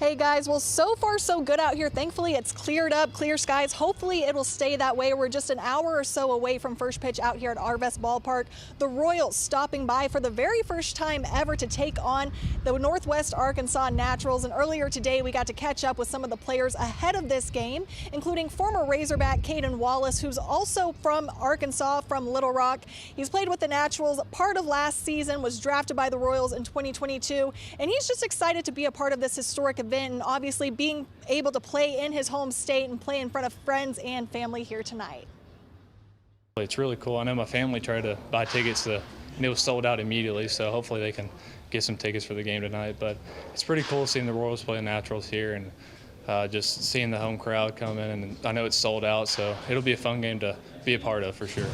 Hey guys, well, so far so good out here. Thankfully, it's cleared up, clear skies. Hopefully it will stay that way. We're just an hour or so away from first pitch out here at Arvest Ballpark. The Royals stopping by for the very first time ever to take on the Northwest Arkansas Naturals. And earlier today, we got to catch up with some of the players ahead of this game, including former Razorback Caden Wallace, who's also from Arkansas, from Little Rock. He's played with the Naturals part of last season, was drafted by the Royals in 2022, and he's just excited to be a part of this historic event, and obviously being able to play in his home state and play in front of friends and family here tonight. It's really cool. I know my family tried to buy tickets and it was sold out immediately, so hopefully they can get some tickets for the game tonight. But it's pretty cool seeing the Royals play the Naturals here and just seeing the home crowd come in, and I know it's sold out, so it'll be a fun game to be a part of for sure.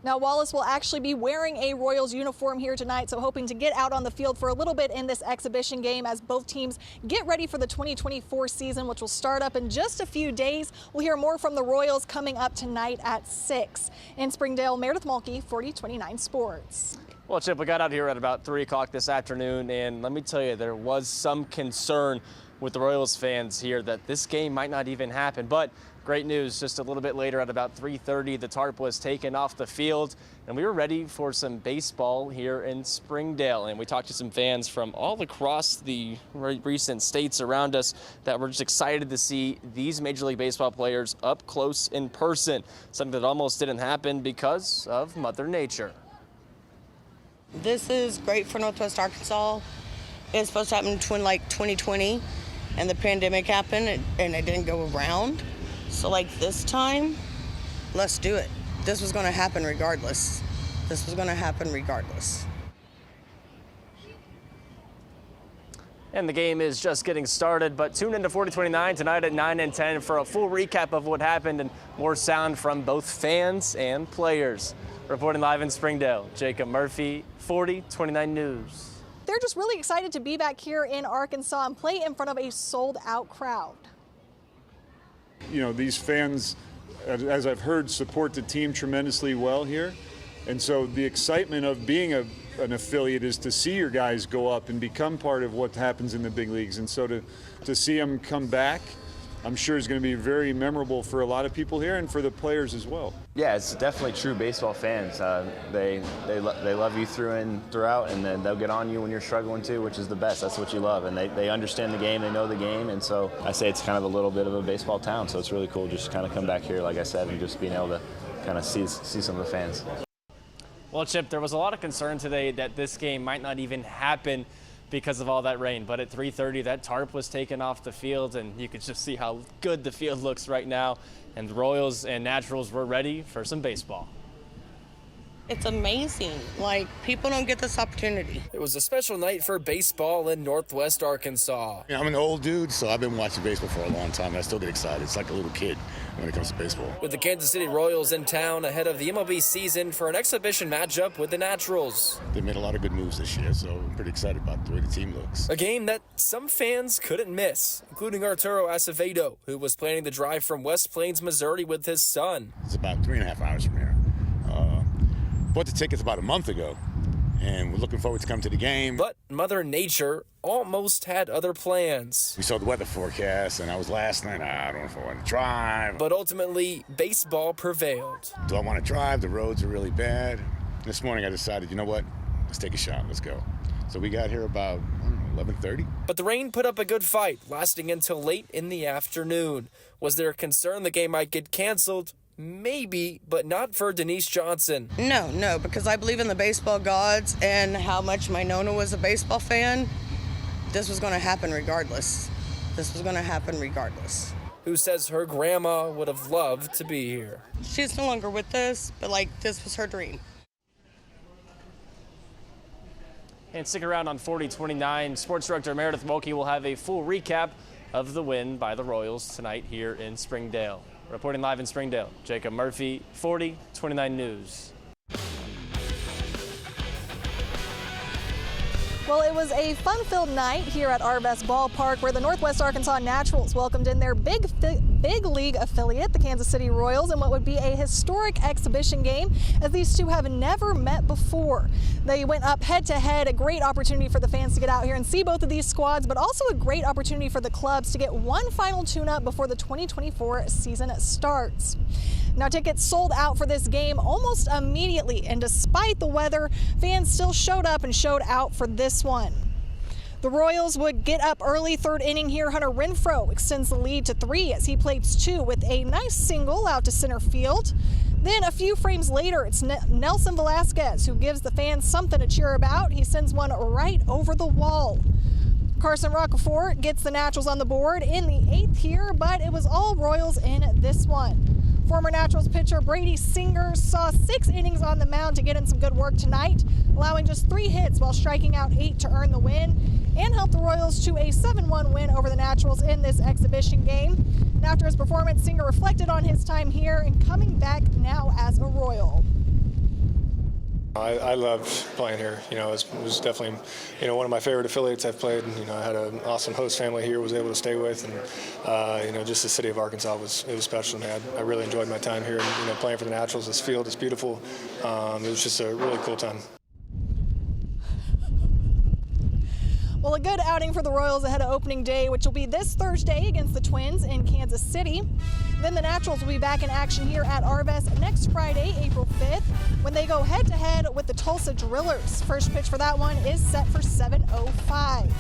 Now, Wallace will actually be wearing a Royals uniform here tonight, so hoping to get out on the field for a little bit in this exhibition game as both teams get ready for the 2024 season, which will start up in just a few days. We'll hear more from the Royals coming up tonight at 6. In Springdale, Meredith Mulkey, 4029 Sports. Well, Chip, we got out here at about 3 o'clock this afternoon, and let me tell you, there was some concern with the Royals fans here that this game might not even happen, but great news, just a little bit later at about 3:30, the tarp was taken off the field, and we were ready for some baseball here in Springdale. And we talked to some fans from all across the recent states around us that were just excited to see these Major League Baseball players up close in person, something that almost didn't happen because of Mother Nature. This is great for Northwest Arkansas. It's supposed to happen in 2020, and the pandemic happened, and it didn't go around. So like this time, let's do it. This was going to happen regardless. This was going to happen regardless. And the game is just getting started, but tune into 4029 tonight at 9 and 10 for a full recap of what happened and more sound from both fans and players. Reporting live in Springdale, Jacob Murphy, 4029 News. They're just really excited to be back here in Arkansas and play in front of a sold-out crowd. You know, these fans, as I've heard, support the team tremendously well here. And so the excitement of being an affiliate is to see your guys go up and become part of what happens in the big leagues. And so to see them come back, I'm sure is going to be very memorable for a lot of people here and for the players as well. Yeah, it's definitely true baseball fans. They love you through and throughout, and then they'll get on you when you're struggling too, which is the best. That's what you love, and they understand the game, they know the game, and so I say it's kind of a little bit of a baseball town. So it's really cool just to kind of come back here, like I said, and just being able to kind of see some of the fans. Well, Chip, there was a lot of concern today that this game might not even happen because of all that rain. But at 3:30, that tarp was taken off the field, and you could just see how good the field looks right now. And the Royals and Naturals were ready for some baseball. It's amazing. Like, people don't get this opportunity. It was a special night for baseball in Northwest Arkansas. You know, I'm an old dude, so I've been watching baseball for a long time, and I still get excited. It's like a little kid when it comes to baseball. With the Kansas City Royals in town ahead of the MLB season for an exhibition matchup with the Naturals. They made a lot of good moves this year, so I'm pretty excited about the way the team looks. A game that some fans couldn't miss, including Arturo Acevedo, who was planning the drive from West Plains, Missouri with his son. It's about 3.5 hours from here. Bought the tickets about a month ago, and we're looking forward to come to the game. But Mother Nature almost had other plans. We saw the weather forecast, and I was last night, I don't know if I want to drive. But ultimately, baseball prevailed. Do I want to drive? The roads are really bad. This morning I decided, you know what? Let's take a shot. Let's go. So we got here about 11:30. But the rain put up a good fight, lasting until late in the afternoon. Was there a concern the game might get canceled? Maybe, but not for Denise Johnson. No, because I believe in the baseball gods and how much my Nona was a baseball fan. This was going to happen regardless. This was going to happen regardless. Who says her grandma would have loved to be here. She's no longer with us, but like, this was her dream. And stick around on 4029. Sports Director Meredith Mulkey will have a full recap of the win by the Royals tonight here in Springdale. Reporting live in Springdale, Jacob Murphy, 4029 News. Well, it was a fun-filled night here at Arvest Ballpark where the Northwest Arkansas Naturals welcomed in their big league affiliate, the Kansas City Royals, in what would be a historic exhibition game as these two have never met before. They went up head-to-head, a great opportunity for the fans to get out here and see both of these squads, but also a great opportunity for the clubs to get one final tune-up before the 2024 season starts. Now, tickets sold out for this game almost immediately, and despite the weather, fans still showed up and showed out for this one. The Royals would get up early, third inning here. Hunter Renfroe extends the lead to 3 as he plates 2 with a nice single out to center field. Then a few frames later, it's Nelson Velasquez who gives the fans something to cheer about. He sends one right over the wall. Carson Roccaforte gets the Naturals on the board in the 8th here, but it was all Royals in this one. Former Naturals pitcher Brady Singer saw 6 innings on the mound to get in some good work tonight, allowing just 3 hits while striking out 8 to earn the win and help the Royals to a 7-1 win over the Naturals in this exhibition game. And after his performance, Singer reflected on his time here and coming back now as a Royal. I loved playing here. You know, it was definitely, one of my favorite affiliates I've played. And, I had an awesome host family here, was able to stay with, and just the city of Arkansas was special to me. I really enjoyed my time here, and playing for the Naturals. This field is beautiful. It was just a really cool time. Well, a good outing for the Royals ahead of opening day, which will be this Thursday against the Twins in Kansas City. Then the Naturals will be back in action here at Arvest next Friday, April 5th, when they go head-to-head with the Tulsa Drillers. First pitch for that one is set for 7:05.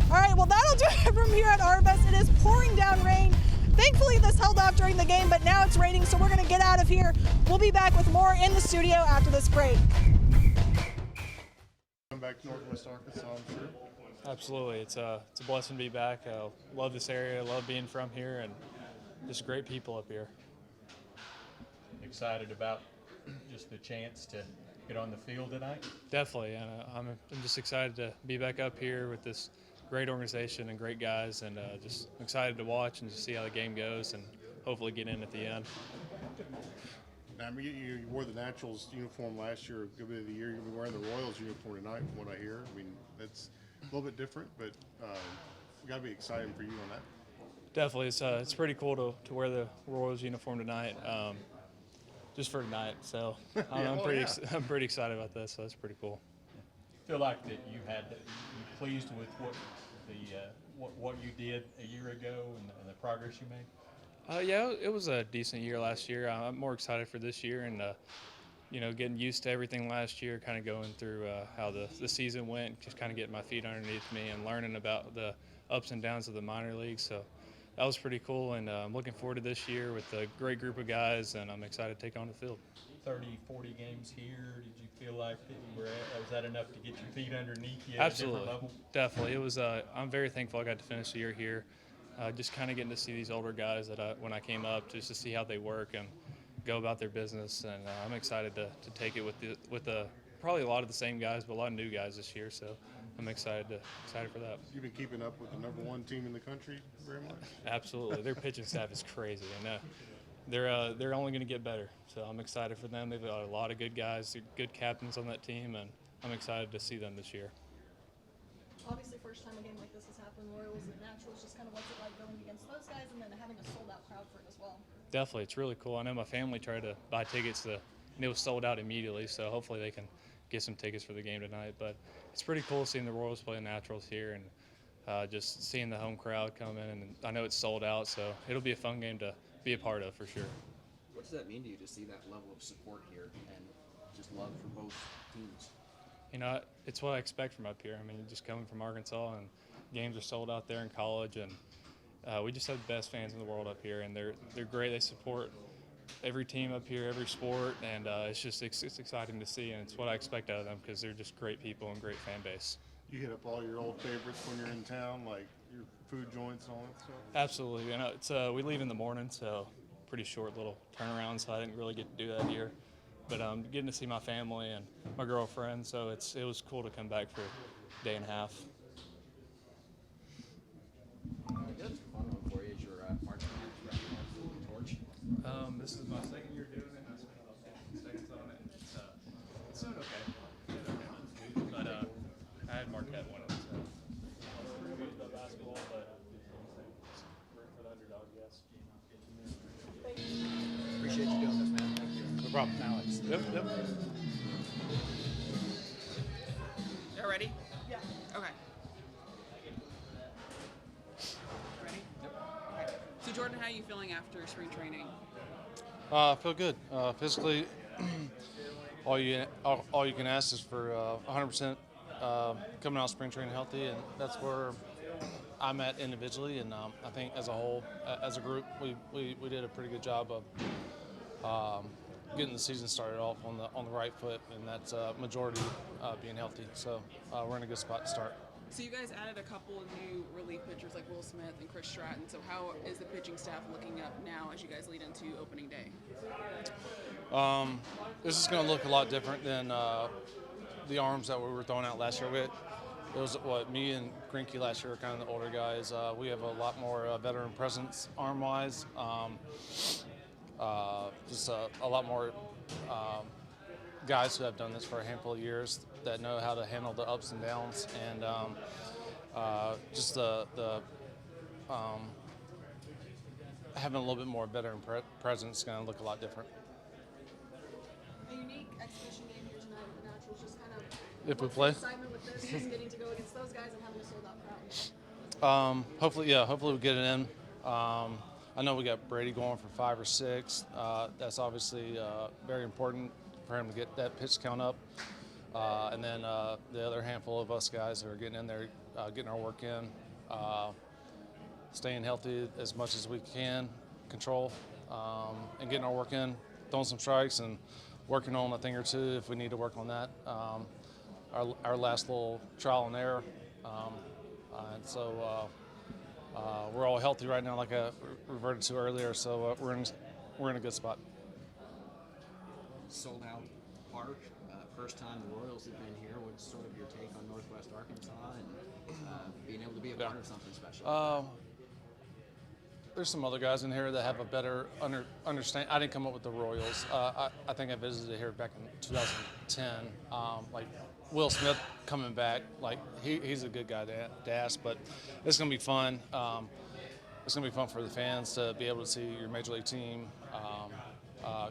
All right, well, that'll do it from here at Arvest. It is pouring down rain. Thankfully, this held off during the game, but now it's raining, so we're going to get out of here. We'll be back with more in the studio after this break. Back to Northwest Arkansas, I'm sure. Absolutely, it's a blessing to be back. Love this area, love being from here, and just great people up here. Excited about just the chance to get on the field tonight? Definitely, and I'm just excited to be back up here with this great organization and great guys, and just excited to watch and just see how the game goes and hopefully get in at the end. I mean, you wore the Naturals uniform last year, a good bit of the year. You're going to be wearing the Royals uniform tonight, from what I hear. I mean, that's a little bit different, but got to be exciting for you on that. Definitely, it's pretty cool to wear the Royals uniform tonight, just for tonight. So I'm pretty excited about this. So that's pretty cool. Feel like that you pleased with what you did a year ago and the progress you made? Yeah, it was a decent year last year. I'm more excited for this year, and getting used to everything last year, kind of going through how the season went, just kind of getting my feet underneath me and learning about the ups and downs of the minor leagues. So that was pretty cool, and I'm looking forward to this year with a great group of guys, and I'm excited to take on the field. 30, 40 games here. Did you feel like was that enough to get your feet underneath you? Absolutely, at a different level? Definitely. It was. I'm very thankful I got to finish the year here. Just kind of getting to see these older guys that when I came up, just to see how they work and go about their business, and I'm excited to take it with probably a lot of the same guys, but a lot of new guys this year. So I'm excited for that. You've been keeping up with the #1 team in the country very much. Absolutely, their pitching staff is crazy, and they're only going to get better. So I'm excited for them. They've got a lot of good guys, good captains on that team, and I'm excited to see them this year. Obviously, first time a game like this has happened, Royals and Naturals, just kind of what's it like going against those guys and then having a sold-out crowd for it as well? Definitely, it's really cool. I know my family tried to buy tickets, and it was sold out immediately, so hopefully they can get some tickets for the game tonight. But it's pretty cool seeing the Royals play the Naturals here and just seeing the home crowd come in, and I know it's sold out, so it'll be a fun game to be a part of for sure. What does that mean to you to see that level of support here and just love for both teams? It's what I expect from up here. I mean, just coming from Arkansas, and games are sold out there in college, and we just have the best fans in the world up here, and they're great. They support every team up here, every sport, and it's exciting to see, and it's what I expect out of them because they're just great people and great fan base. You hit up all your old favorites when you're in town, like your food joints and all that stuff? Absolutely. We leave in the morning, so pretty short little turnaround, so I didn't really get to do that here. But getting to see my family and my girlfriend, so it was cool to come back for a day and a half. Just a fun one for you is your marching band recognizing the torch. This is my second year doing it. I spent about 15 seconds on it. It's doing okay. But I had Marquette win it, so I was pretty good about basketball, but root for the underdog, yes. Appreciate you doing this, man. Thank you. No problem. Alex. Yep. Y'all ready? Yeah. Okay. Ready? Yep. Okay. So Jordan, how are you feeling after spring training? I feel good. Physically, all you can ask is for 100% coming out of spring training healthy, and that's where I'm at individually. And I think as a whole, as a group, we did a pretty good job of getting the season started off on the right foot, and that's majority being healthy. So we're in a good spot to start. So you guys added a couple of new relief pitchers like Will Smith and Chris Stratton. So how is the pitching staff looking up now as you guys lead into opening day? This is going to look a lot different than the arms that we were throwing out last year. It was me and Grinke last year were kind of the older guys. We have a lot more veteran presence arm-wise. Just a lot more guys who have done this for a handful of years that know how to handle the ups and downs, and just the having a little bit more veteran presence is going to look a lot different. A unique exhibition game here tonight with the Naturals. Just kind of If we what's play? the excitement with this, just getting to go against those guys and having a sold out crowd. Hopefully we get it in. I know we got Brady going for 5 or 6. That's obviously very important for him to get that pitch count up. And then the other handful of us guys are getting in there, getting our work in, staying healthy as much as we can, control, and getting our work in, throwing some strikes and working on a thing or two if we need to work on that. Our last little trial and error. And so we're all healthy right now, like I reverted to earlier, so we're in a good spot. Sold out park. First time the Royals have been here. What's sort of your take on Northwest Arkansas and being able to be a part of something special? There's some other guys in here that have a better understanding. I didn't come up with the Royals. I think I visited here back in 2010. Like Will Smith coming back, like he's a good guy to ask, but it's going to be fun. It's going to be fun for the fans to be able to see your major league team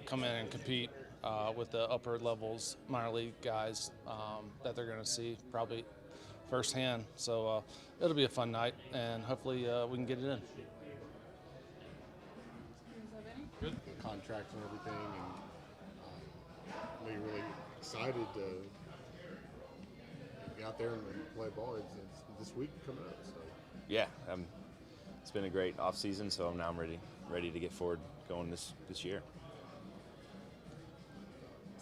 come in and compete with the upper levels, minor league guys that they're going to see probably firsthand. So it'll be a fun night, and hopefully we can get it in. Good contract and everything, and I know you're really excited to get out there and play ball. It's this week coming up. So. Yeah, it's been a great off season, so now I'm ready to get forward going this year.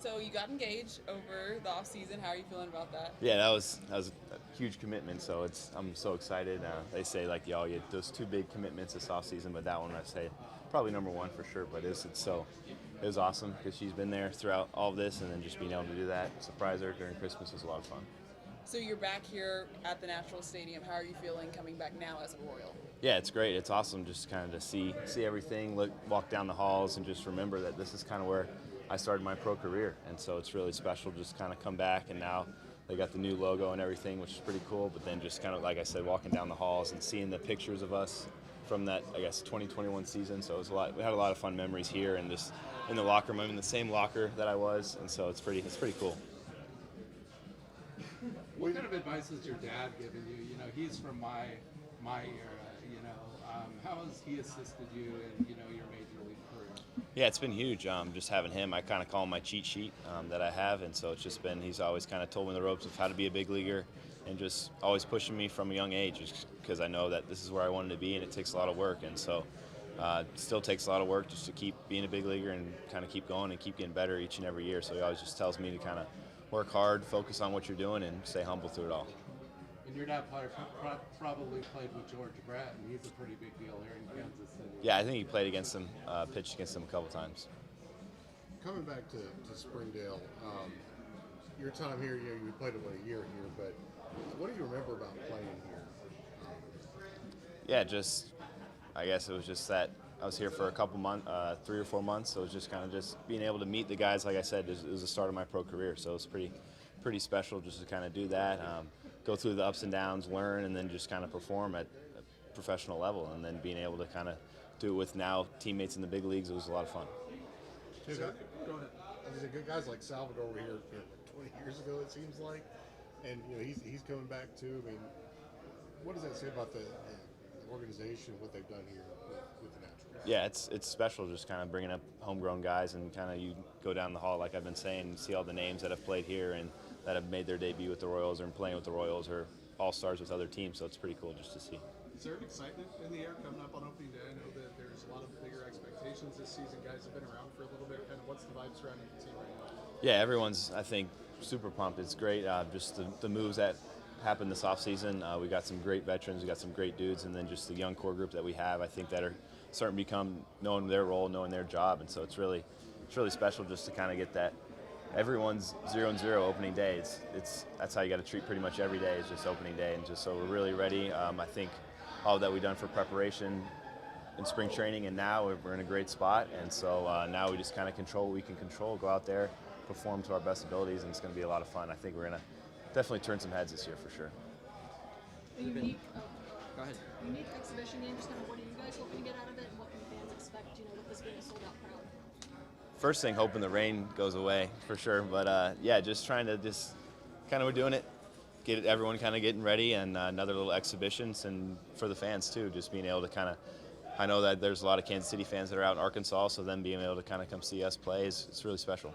So you got engaged over the off season. How are you feeling about that? Yeah, that was a huge commitment. So I'm so excited. They say like you get those 2 big commitments this off season, but that one I say probably number 1 for sure. But it was awesome because she's been there throughout all of this, and then just being able to do that, surprise her during Christmas was a lot of fun. So you're back here at the Naturals Stadium. How are you feeling coming back now as a Royal? Yeah, it's great. It's awesome just kind of to see everything, walk down the halls, and just remember that this is kind of where I started my pro career. And so it's really special just kind of come back, and now they got the new logo and everything, which is pretty cool. But then just kind of, like I said, walking down the halls and seeing the pictures of us from that, 2021 season. So it was we had a lot of fun memories here and just in the locker room. I'm in the same locker that I was, and so it's pretty cool. What kind of advice has your dad given you? You know, he's from my era. You know, how has he assisted you in your major league career? Yeah, it's been huge. Just having him, I kind of call him my cheat sheet that I have, and so it's just been. He's always kind of told me the ropes of how to be a big leaguer, and just always pushing me from a young age, because I know that this is where I wanted to be, and it takes a lot of work, and so it still takes a lot of work just to keep being a big leaguer and kind of keep going and keep getting better each and every year. So he always just tells me to kind of work hard, focus on what you're doing, and stay humble through it all. And your dad probably played with George Brett, and he's a pretty big deal here in Kansas City. Yeah, I think he played against him, pitched against him a couple times. Coming back to Springdale, your time here, you played about a year here, but what do you remember about playing here? Yeah, I guess it was just that I was here for a couple months, 3 or 4 months, so it was just kind of just being able to meet the guys. Like I said, it was the start of my pro career, so it was pretty special just to kind of do that, go through the ups and downs, learn, and then just kind of perform at a professional level, and then being able to kind of do it with now teammates in the big leagues. It was a lot of fun. Go ahead. There's good guys like Salvador were here 20 years ago, it seems like, and he's coming back too. I mean, what does that say about the organization, what they've done here with the Naturals? Yeah, it's special just kind of bringing up homegrown guys, and kind of you go down the hall, like I've been saying, and see all the names that have played here and that have made their debut with the Royals or playing with the Royals or all-stars with other teams, so it's pretty cool just to see. Is there an excitement in the air coming up on opening day? I know that there's a lot of bigger expectations this season. Guys have been around for a little bit. Kind of what's the vibe surrounding the team right now? Yeah, everyone's, I think, super pumped. It's great. Just the moves that happened this offseason. We got some great veterans. We got some great dudes. And then just the young core group that we have, I think, that are starting to become knowing their role, knowing their job. And so it's really special just to kind of get that. Everyone's 0-0 opening day. That's how you got to treat pretty much every day is just opening day. And just so we're really ready. I think all that we've done for preparation in spring training, and now we're in a great spot. And so now we just kind of control what we can control, go out there, perform to our best abilities, and it's going to be a lot of fun. I think we're going to definitely turn some heads this year for sure. A unique, Go ahead. unique exhibition game. Just kind of what are you guys hoping to get out of it, and what can fans expect? With this being a sold-out crowd. First thing, hoping the rain goes away for sure. But yeah, just trying to we're doing it, get everyone kind of getting ready, and another little exhibitions, and for the fans too, just being able to I know that there's a lot of Kansas City fans that are out in Arkansas, so them being able to come see us play it's really special.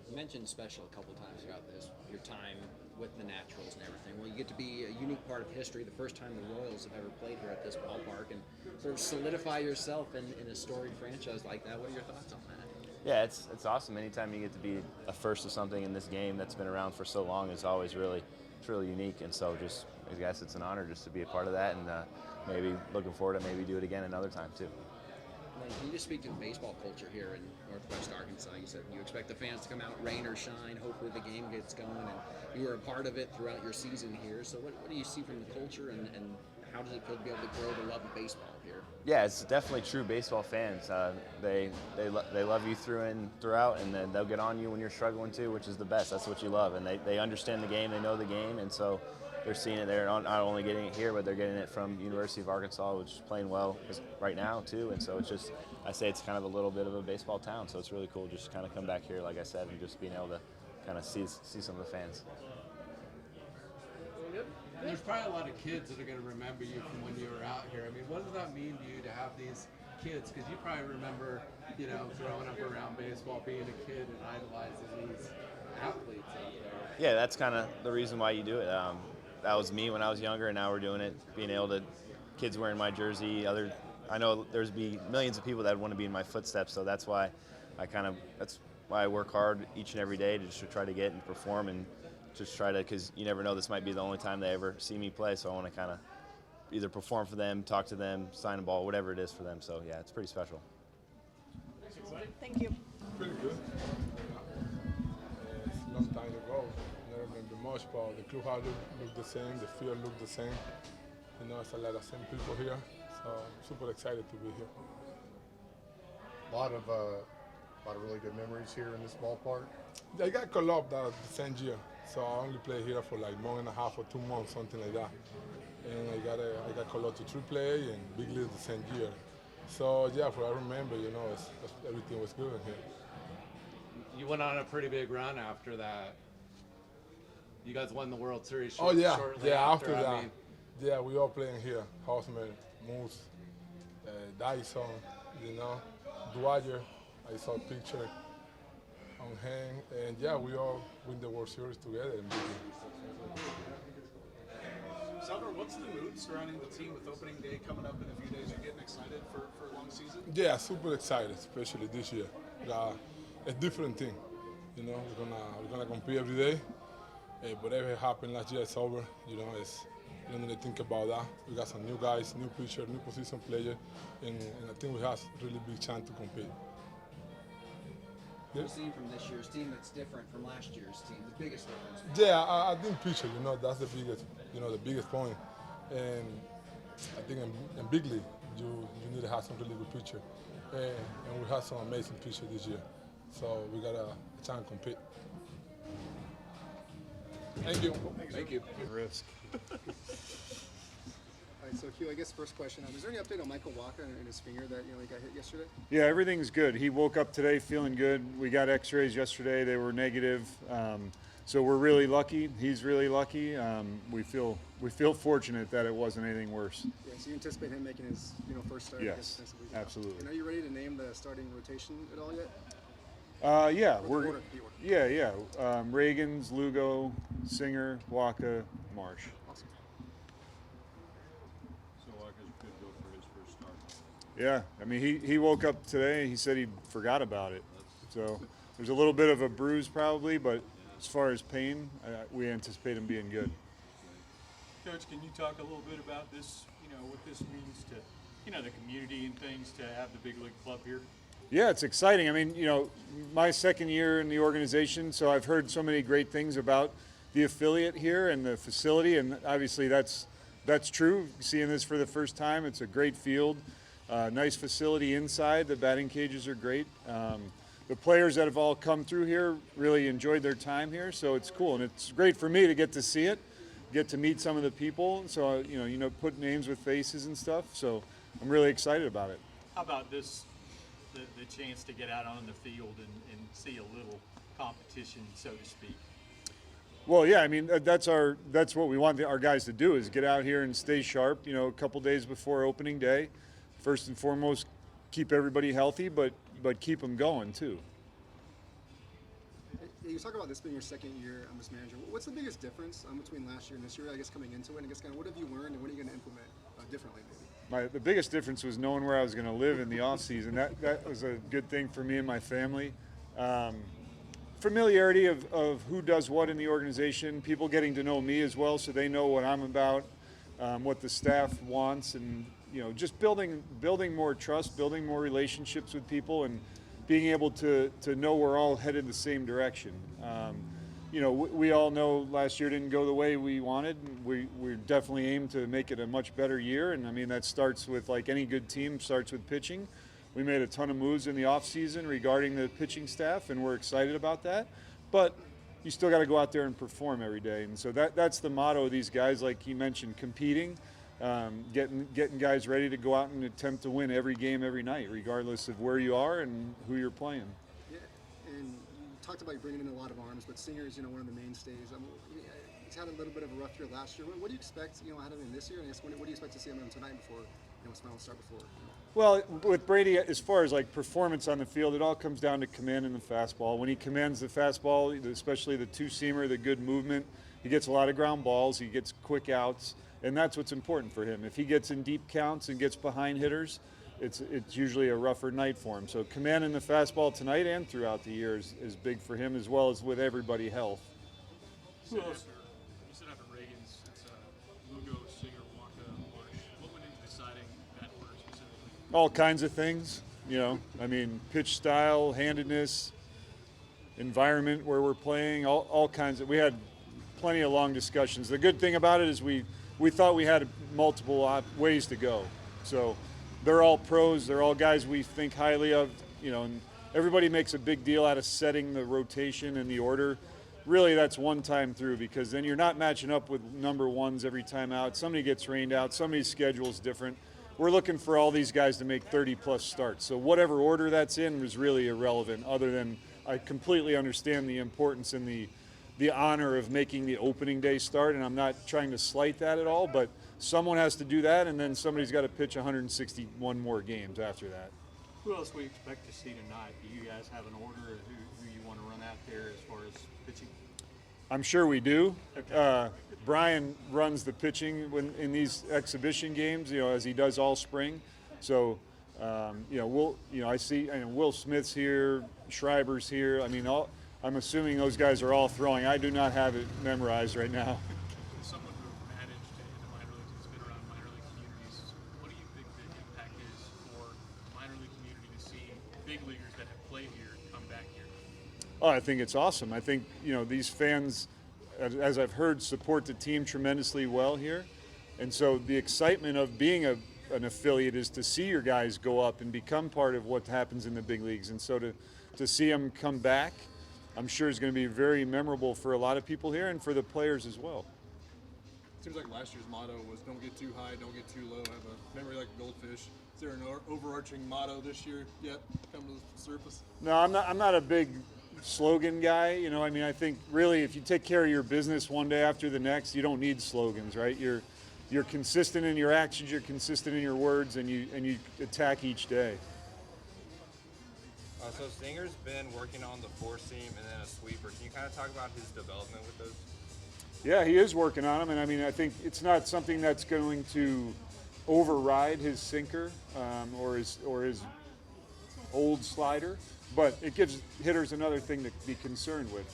You mentioned special a couple times throughout this, your time with the Naturals and everything. Well, you get to be a unique part of history, the first time the Royals have ever played here at this ballpark, and sort of solidify yourself in a storied franchise like that. What are your thoughts on that? Yeah, it's awesome. Anytime you get to be a first of something in this game that's been around for so long is always really unique. And so I guess it's an honor just to be a part of that, and maybe looking forward to maybe do it again another time too. Can you just speak to the baseball culture here in Northwest Arkansas? You said you expect the fans to come out, rain or shine. Hopefully the game gets going, and you were a part of it throughout your season here. So what do you see from the culture, and how does it feel to be able to grow the love of baseball here? Yeah, it's definitely true baseball fans. They love you throughout, and then they'll get on you when you're struggling too, which is the best. That's what you love, and they understand the game, they know the game, and so they're seeing it. They're not only getting it here, but they're getting it from University of Arkansas, which is playing well right now too. And so I say it's kind of a little bit of a baseball town, so it's really cool just to kind of come back here, like I said, and just being able to kind of see some of the fans. There's probably a lot of kids that are going to remember you from when you were out here. I mean, what does that mean to you to have these kids? Because you probably remember, growing up around baseball, being a kid and idolizing these athletes out there. Yeah, that's kind of the reason why you do it. That was me when I was younger, and now we're doing it. Being able to, kids wearing my jersey. I know there's be millions of people that want to be in my footsteps, so that's why I work hard each and every day to try to get and perform, and just try to, because you never know, this might be the only time they ever see me play, so I want to kind of either perform for them, talk to them, sign a ball, whatever it is for them. So yeah, it's pretty special. Thank you. Pretty good. It's a long time ago. Never remember much, but the clubhouse looked the same, the field looked the same. It's a lot of same people here, so I'm super excited to be here. A lot of really good memories here in this ballpark. I got called up the same year, so I only played here for like 1.5 or 2 months, something like that. And I got called up to AAA and big league the same year. So yeah, I remember, everything was good in here. You went on a pretty big run after that. You guys won the World Series shortly after that. I mean, yeah, we all playing here. Hausman, Moose, Dyson, Dwyer. I saw a picture on him, and yeah, we all win the World Series together. Salvador, what's the mood surrounding the team with opening day coming up in a few days? Are you getting excited for a long season? Yeah, super excited, especially this year. A different thing, we're gonna compete every day. Whatever happened last year, it's over. You don't need to think about that. We got some new guys, new pitcher, new position player, and I think we have a really big chance to compete. What are you seeing from this year's team that's different from last year's team? The biggest difference? Yeah, I think pitcher, that's the biggest point. And I think in big league, you need to have some really good pitcher. And we have some amazing pitcher this year. So we got a chance to compete. Thank you. Thank you. Risk. All right, so Hugh, I guess first question, is there any update on Michael Walker and his finger that he got hit yesterday? Yeah, everything's good. He woke up today feeling good. We got x-rays yesterday. They were negative. So we're really lucky. He's really lucky. We feel fortunate that it wasn't anything worse. Yeah, so you anticipate him making his first start? Yes, absolutely. And are you ready to name the starting rotation at all yet? Yeah, Reagans, Lugo, Singer, Waka, Marsh. Awesome. So Waka's good to go for his first start. Yeah, I mean he woke up today and he said he forgot about it. So there's a little bit of a bruise probably, but as far as pain, we anticipate him being good. Coach, can you talk a little bit about this, what this means to, the community and things to have the big league club here? Yeah, it's exciting. I mean, my second year in the organization, so I've heard so many great things about the affiliate here and the facility, and obviously that's true. Seeing this for the first time, it's a great field, nice facility inside. The batting cages are great. the players that have all come through here really enjoyed their time here, so it's cool. And it's great for me to get to see it, get to meet some of the people, so, put names with faces and stuff, so I'm really excited about it. How about this, the chance to get out on the field and see a little competition, so to speak? Well, yeah, I mean, that's what we want our guys to do, is get out here and stay sharp, a couple days before opening day. First and foremost, keep everybody healthy, but keep them going too. You talk about this being your second year as manager. What's the biggest difference between last year and this year, I guess, coming into it? I guess kind of what have you learned and what are you going to implement differently maybe? The biggest difference was knowing where I was going to live in the off season. That was a good thing for me and my family. Familiarity of who does what in the organization, people getting to know me as well so they know what I'm about, what the staff wants, and just building more trust, building more relationships with people, and being able to know we're all headed the same direction. We all know last year didn't go the way we wanted. We definitely aim to make it a much better year, and I mean that starts with, like any good team, starts with pitching. We made a ton of moves in the offseason regarding the pitching staff, and we're excited about that. But you still got to go out there and perform every day. And so that's the motto of these guys, like he mentioned, competing, getting guys ready to go out and attempt to win every game, every night, regardless of where you are and who you're playing. Yeah, and you talked about bringing in a lot of arms, but Singer's, one of the mainstays. He's had a little bit of a rough year last year. What do you expect, out of him this year? And I guess what do you expect to see him tonight before, his final start before? Well, with Brady, as far as like performance on the field, it all comes down to command in the fastball. When he commands the fastball, especially the two-seamer, the good movement, he gets a lot of ground balls, he gets quick outs, and that's what's important for him. If he gets in deep counts and gets behind hitters, it's usually a rougher night for him. So command in the fastball tonight and throughout the year is big for him, as well as with everybody health. Who else? You said after Reagan's, it's Lugo, Singer, Waka, Marsh. What went into deciding that order specifically? All kinds of things, pitch style, handedness, environment where we're playing, all kinds of. We had plenty of long discussions. The good thing about it is we thought we had multiple ways to go. So they're all pros. They're all guys we think highly of, and everybody makes a big deal out of setting the rotation and the order. Really, that's one time through, because then you're not matching up with number ones every time out. Somebody gets rained out. Somebody's schedule is different. We're looking for all these guys to make 30-plus starts. So whatever order that's in was really irrelevant, other than I completely understand the importance and the honor of making the opening day start, and I'm not trying to slight that at all, but someone has to do that, and then somebody's got to pitch 161 more games after that. Who else we expect to see tonight? Do you guys have an order of who you want to run out there as far as pitching? I'm sure we do. Okay. Brian runs the pitching in these exhibition games, as he does all spring. So, I see Will Smith's here, Schreiber's here. I'm assuming those guys are all throwing. I do not have it memorized right now. Someone who managed in the minor leagues, who's been around minor league communities, what do you think the impact is for the minor league community to see big leaguers that have played here come back here? Oh, I think it's awesome. I think, these fans, as I've heard, support the team tremendously well here. And so the excitement of being an affiliate is to see your guys go up and become part of what happens in the big leagues. And so to see them come back, I'm sure is going to be very memorable for a lot of people here and for the players as well. Seems like last year's motto was don't get too high, don't get too low, have a memory like a goldfish. Is there an overarching motto this year yet come to the surface? No, I'm not a big slogan guy. I think really if you take care of your business one day after the next, you don't need slogans, right? You're consistent in your actions, you're consistent in your words, and you attack each day. So Singer's been working on the four seam and then a sweeper. Can you kind of talk about his development with those? Yeah, he is working on them, and I think it's not something that's going to override his sinker or his old slider, but it gives hitters another thing to be concerned with.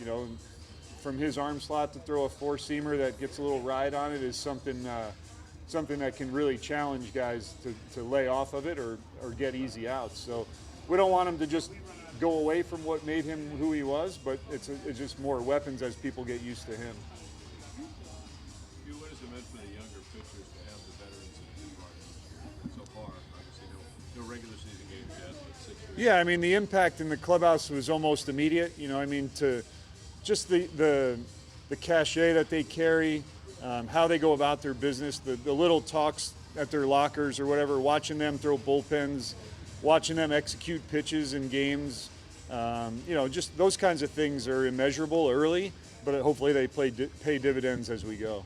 From his arm slot to throw a four-seamer that gets a little ride on it is something that can really challenge guys to lay off of it or get easy outs. So we don't want him to just go away from what made him who he was, but it's just more weapons as people get used to him. What has it meant for the younger pitchers to have the veterans in the league right so far? Obviously, no regular season games yet, but 6 weeks. Yeah, I mean, the impact in the clubhouse was almost immediate. You know, I mean, to just the cachet that they carry, how they go about their business, the little talks at their lockers or whatever, watching them throw bullpens, watching them execute pitches in games. You know, just those kinds of things are immeasurable early, but hopefully they pay dividends as we go.